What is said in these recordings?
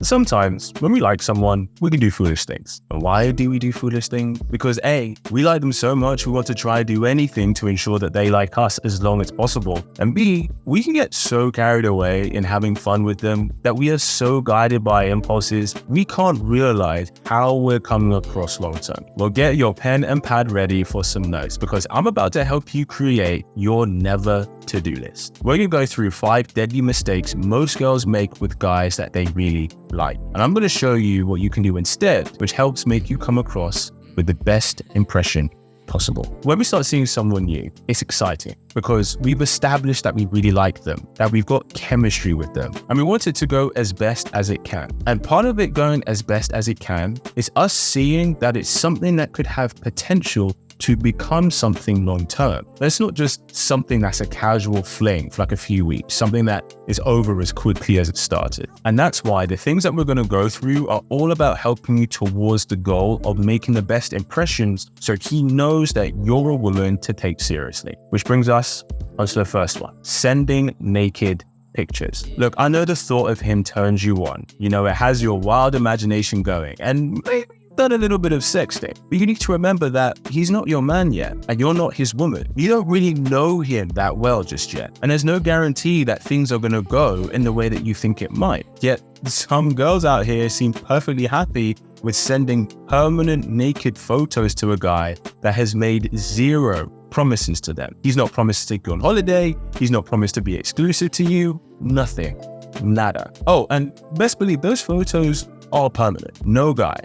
Sometimes when we like someone, we can do foolish things. And why do we do foolish things? Because A, we like them so much we want to try to do anything to ensure that they like us as long as possible. And B, we can get so carried away in having fun with them that we are so guided by impulses, we can't realize how we're coming across long term. Well, get your pen and pad ready for some notes because I'm about to help you create your never to-do list. We're going to go through 5 deadly mistakes most girls make with guys that they really like. And I'm going to show you what you can do instead, which helps make you come across with the best impression possible. When we start seeing someone new, it's exciting because we've established that we really like them, that we've got chemistry with them, and we want it to go as best as it can. And part of it going as best as it can is us seeing that it's something that could have potential to become something long-term. It's not just something that's a casual fling for like a few weeks, something that is over as quickly as it started. And that's why the things that we're going to go through are all about helping you towards the goal of making the best impressions so he knows that you're a woman to take seriously. Which brings us onto the first one, sending naked pictures. Look, I know the thought of him turns you on. You know, it has your wild imagination going, and maybe done a little bit of sexting, but you need to remember that he's not your man yet and you're not his woman. You don't really know him that well just yet, and there's no guarantee that things are going to go in the way that you think it might. Yet some girls out here seem perfectly happy with sending permanent naked photos to a guy that has made 0 promises to them. He's not promised to take you on holiday, he's not promised to be exclusive to you, nothing, nada. Oh, and best believe those photos are permanent. No guy,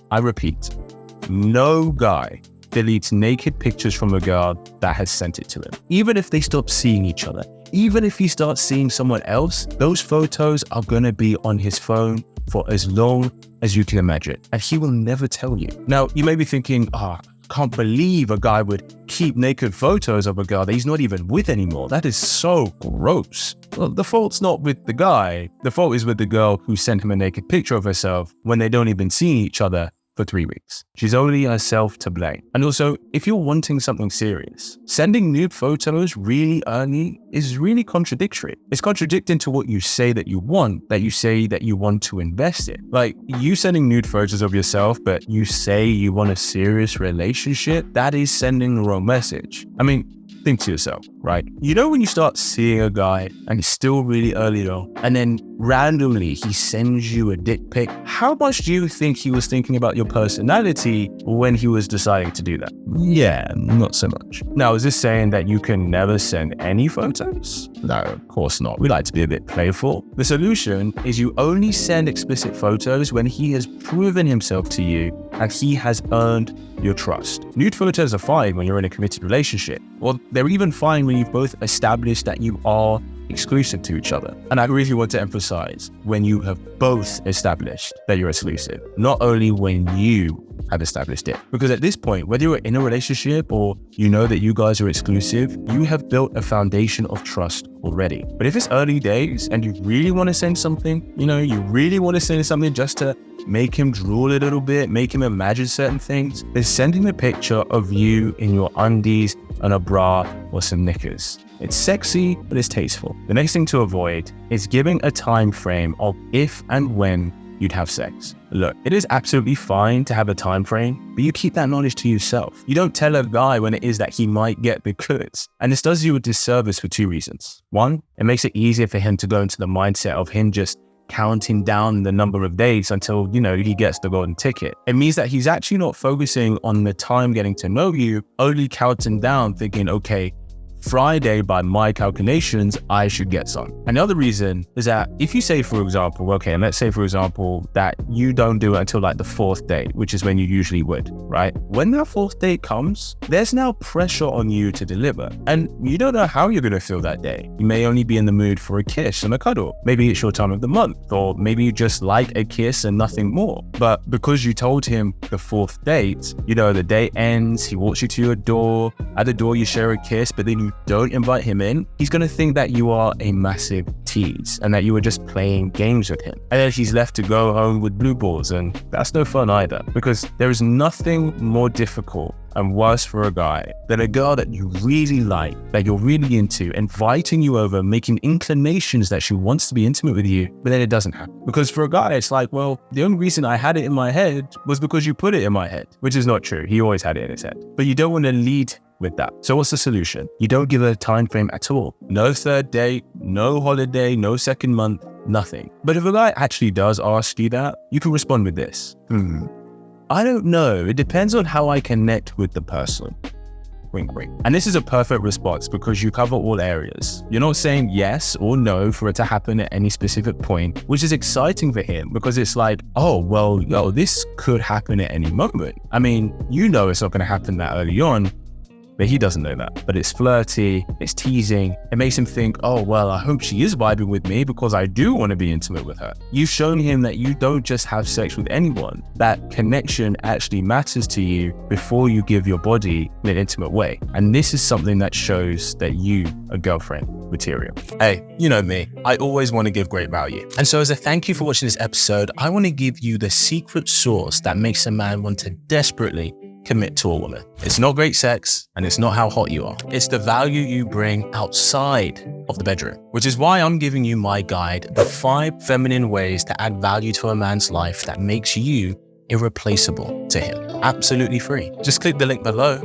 I repeat, no guy deletes naked pictures from a girl that has sent it to him. Even if they stop seeing each other, even if he starts seeing someone else, those photos are gonna be on his phone for as long as you can imagine, and he will never tell you. Now, you may be thinking, can't believe a guy would keep naked photos of a girl that he's not even with anymore. That is so gross. Well, the fault's not with the guy. The fault is with the girl who sent him a naked picture of herself when they don't even see each other for 3 weeks. She's only herself to blame. And also, if you're wanting something serious, sending nude photos really early is really contradictory. It's contradicting to what you say that you want to invest in. Like, you sending nude photos of yourself, but you say you want a serious relationship, that is sending the wrong message. I mean, think to yourself, right? You know when you start seeing a guy and it's still really early on, and then randomly he sends you a dick pic, how much do you think he was thinking about your personality when he was deciding to do that? Yeah, not so much. Now, is this saying that you can never send any photos? No, of course not. We like to be a bit playful. The solution is you only send explicit photos when he has proven himself to you and he has earned your trust. Nude photos are fine when you're in a committed relationship, or they're even fine when you've both established that you are exclusive to each other. And I really want to emphasize when you have both established that you're exclusive, not only when you have established it. Because at this point, whether you're in a relationship or you know that you guys are exclusive, you have built a foundation of trust already. But if it's early days and you really want to send something, you really want to send something just to make him drool a little bit, make him imagine certain things, then send him a picture of you in your undies and a bra or some knickers. It's sexy, but it's tasteful. The next thing to avoid is giving a time frame of if and when you'd have sex. Look, it is absolutely fine to have a time frame, but you keep that knowledge to yourself. You don't tell a guy when it is that he might get the goods. And this does you a disservice for 2 reasons. One, it makes it easier for him to go into the mindset of him just counting down the number of days until, he gets the golden ticket. It means that he's actually not focusing on the time getting to know you, only counting down thinking, okay, Friday, by my calculations, I should get some. And the other reason is that if you say, for example, let's say, for example, that you don't do it until like the 4th date, which is when you usually would, right? When that 4th date comes, there's now pressure on you to deliver. And you don't know how you're going to feel that day. You may only be in the mood for a kiss and a cuddle. Maybe it's your time of the month, or maybe you just like a kiss and nothing more. But because you told him the 4th date, the day ends, he walks you to your door. At the door, you share a kiss, but then you don't invite him in, he's going to think that you are a massive tease and that you were just playing games with him. And then he's left to go home with blue balls, and that's no fun either, because there is nothing more difficult and worse for a guy than a girl that you really like, that you're really into, inviting you over, making inclinations that she wants to be intimate with you, but then it doesn't happen. Because for a guy, it's like, well, the only reason I had it in my head was because you put it in my head, which is not true. He always had it in his head. But you don't want to lead with that. So what's the solution? You don't give a time frame at all. No third date, no holiday, no second month, nothing. But if a guy actually does ask you that, you can respond with this. I don't know. It depends on how I connect with the person. Wink, wink. And this is a perfect response because you cover all areas. You're not saying yes or no for it to happen at any specific point, which is exciting for him because it's like, oh, well, this could happen at any moment. I mean, you know it's not going to happen that early on, but he doesn't know that. But it's flirty, it's teasing. It makes him think, oh, well, I hope she is vibing with me because I do want to be intimate with her. You've shown him that you don't just have sex with anyone. That connection actually matters to you before you give your body in an intimate way. And this is something that shows that you are girlfriend material. Hey, you know me. I always want to give great value. And so as a thank you for watching this episode, I want to give you the secret sauce that makes a man want to desperately commit to a woman. It's not great sex and it's not how hot you are. It's the value you bring outside of the bedroom, which is why I'm giving you my guide, the 5 feminine ways to add value to a man's life that makes you irreplaceable to him. Absolutely free. Just click the link below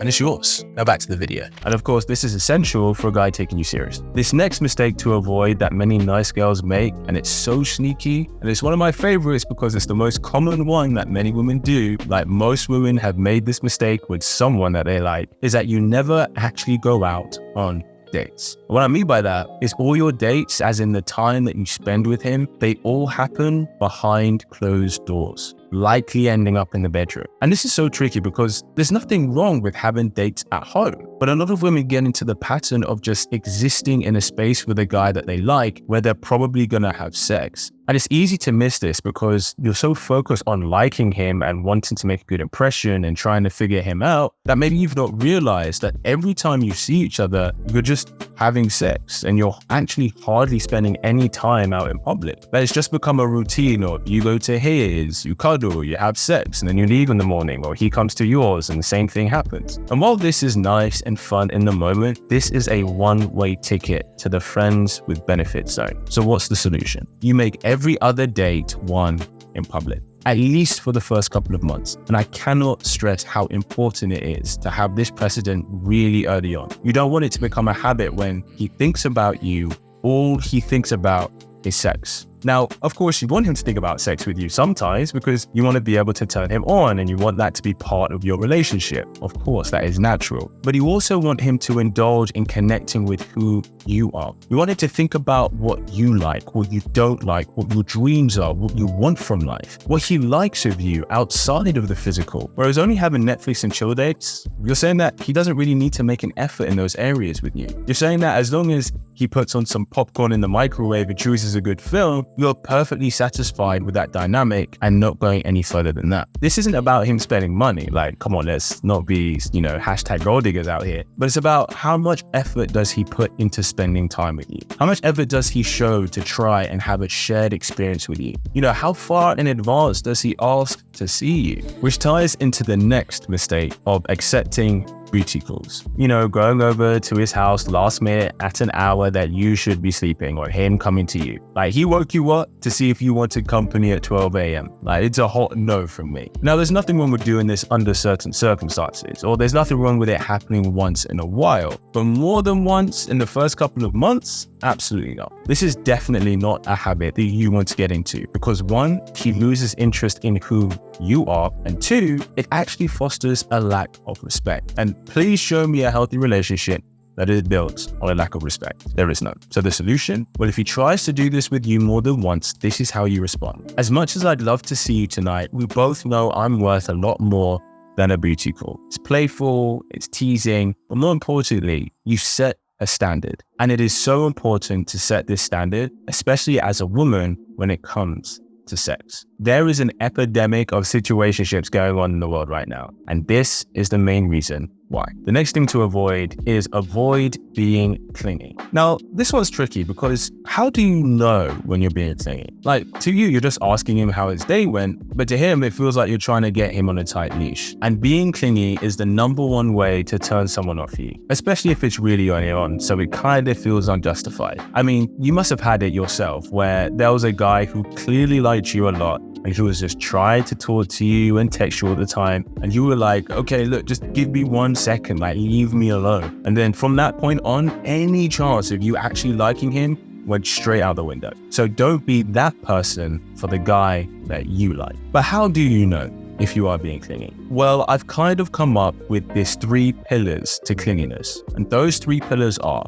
and it's yours. Now back to the video. And of course, this is essential for a guy taking you serious. This next mistake to avoid that many nice girls make, and it's so sneaky, and it's one of my favorites because it's the most common one that many women do, like most women have made this mistake with someone that they like, is that you never actually go out on dates. What I mean by that is all your dates, as in the time that you spend with him, they all happen behind closed doors, likely ending up in the bedroom. And this is so tricky because there's nothing wrong with having dates at home, but a lot of women get into the pattern of just existing in a space with a guy that they like where they're probably gonna have sex. And it's easy to miss this because you're so focused on liking him and wanting to make a good impression and trying to figure him out that maybe you've not realized that every time you see each other, you're just having sex and you're actually hardly spending any time out in public. But it's just become a routine of you go to his, you cuddle, you have sex, and then you leave in the morning, or he comes to yours and the same thing happens. And while this is nice and fun in the moment, this is a one-way ticket to the friends with benefits zone. So what's the solution? You make every other date one in public, at least for the first couple of months. And I cannot stress how important it is to have this precedent really early on. You don't want it to become a habit when he thinks about you, all he thinks about is sex. Now, of course, you want him to think about sex with you sometimes because you want to be able to turn him on and you want that to be part of your relationship. Of course, that is natural. But you also want him to indulge in connecting with who you are. You want him to think about what you like, what you don't like, what your dreams are, what you want from life, what he likes of you outside of the physical. Whereas only having Netflix and chill dates, you're saying that he doesn't really need to make an effort in those areas with you. You're saying that as long as he puts on some popcorn in the microwave and chooses a good film, you're perfectly satisfied with that dynamic and not going any further than that. This isn't about him spending money. Like, come on, let's not be, hashtag gold diggers out here. But it's about how much effort does he put into spending time with you? How much effort does he show to try and have a shared experience with you? How far in advance does he ask to see you? Which ties into the next mistake of accepting booty calls. Going over to his house last minute at an hour that you should be sleeping, or him coming to you. Like, he woke you up to see if you wanted company at 12 a.m. Like, it's a hot no from me. Now, there's nothing wrong with doing this under certain circumstances, or there's nothing wrong with it happening once in a while. But more than once in the first couple of months, absolutely not. This is definitely not a habit that you want to get into because 1, he loses interest in who you are, and 2, it actually fosters a lack of respect. And please show me a healthy relationship that is built on a lack of respect. There is none. So the solution? Well, if he tries to do this with you more than once, this is how you respond. As much as I'd love to see you tonight, we both know I'm worth a lot more than a booty call. It's playful, it's teasing, but more importantly, you set a standard. And it is so important to set this standard, especially as a woman when it comes to sex. There is an epidemic of situationships going on in the world right now. And this is the main reason why. The next thing to avoid is avoid being clingy. Now, this one's tricky because how do you know when you're being clingy? Like, to you, you're just asking him how his day went, but to him, it feels like you're trying to get him on a tight leash. And being clingy is the number one way to turn someone off you, especially if it's really early on, so it kind of feels unjustified. I mean, you must have had it yourself where there was a guy who clearly liked you a lot and he was just trying to talk to you and text you all the time. And you were like, okay, look, just give me 1 second, like leave me alone. And then from that point on, any chance of you actually liking him went straight out the window. So don't be that person for the guy that you like. But how do you know if you are being clingy? Well, I've kind of come up with these 3 pillars to clinginess. And those 3 pillars are: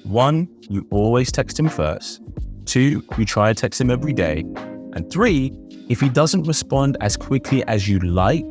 1, you always text him first. 2, you try to text him every day. And 3, if he doesn't respond as quickly as you like,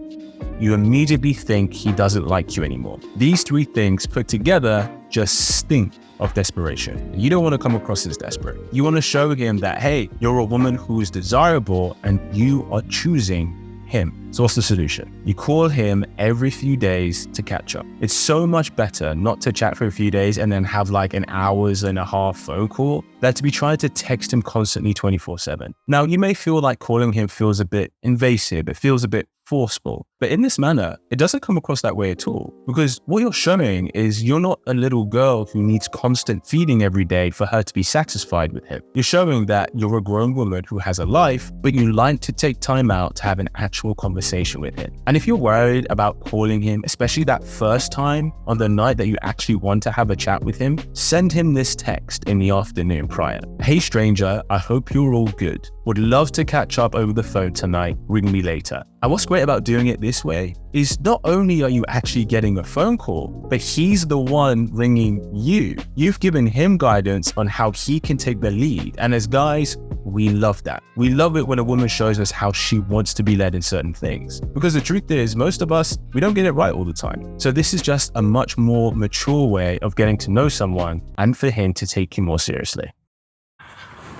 you immediately think he doesn't like you anymore. These 3 things put together just stink of desperation. You don't want to come across as desperate. You want to show him that, hey, you're a woman who is desirable and you are choosing him. So what's the solution? You call him every few days to catch up. It's so much better not to chat for a few days and then have like an hours and a half phone call than to be trying to text him constantly 24/7. Now, you may feel like calling him feels a bit invasive. It feels a bit forceful. But in this manner, it doesn't come across that way at all, because what you're showing is you're not a little girl who needs constant feeding every day for her to be satisfied with him. You're showing that you're a grown woman who has a life, but you like to take time out to have an actual conversation with him. And if you're worried about calling him, especially that first time on the night that you actually want to have a chat with him, send him this text in the afternoon prior. Hey stranger, I hope you're all good. Would love to catch up over the phone tonight. Ring me later. And what's great about doing it this way is not only are you actually getting a phone call, but he's the one ringing you. You've given him guidance on how he can take the lead. And as guys, we love that. We love it when a woman shows us how she wants to be led in certain things. Because the truth is, most of us, we don't get it right all the time. So this is just a much more mature way of getting to know someone and for him to take you more seriously.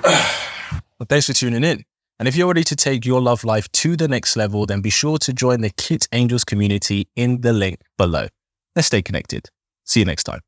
Well, thanks for tuning in. And if you're ready to take your love life to the next level, then be sure to join the Kit Angels community in the link below. Let's stay connected. See you next time.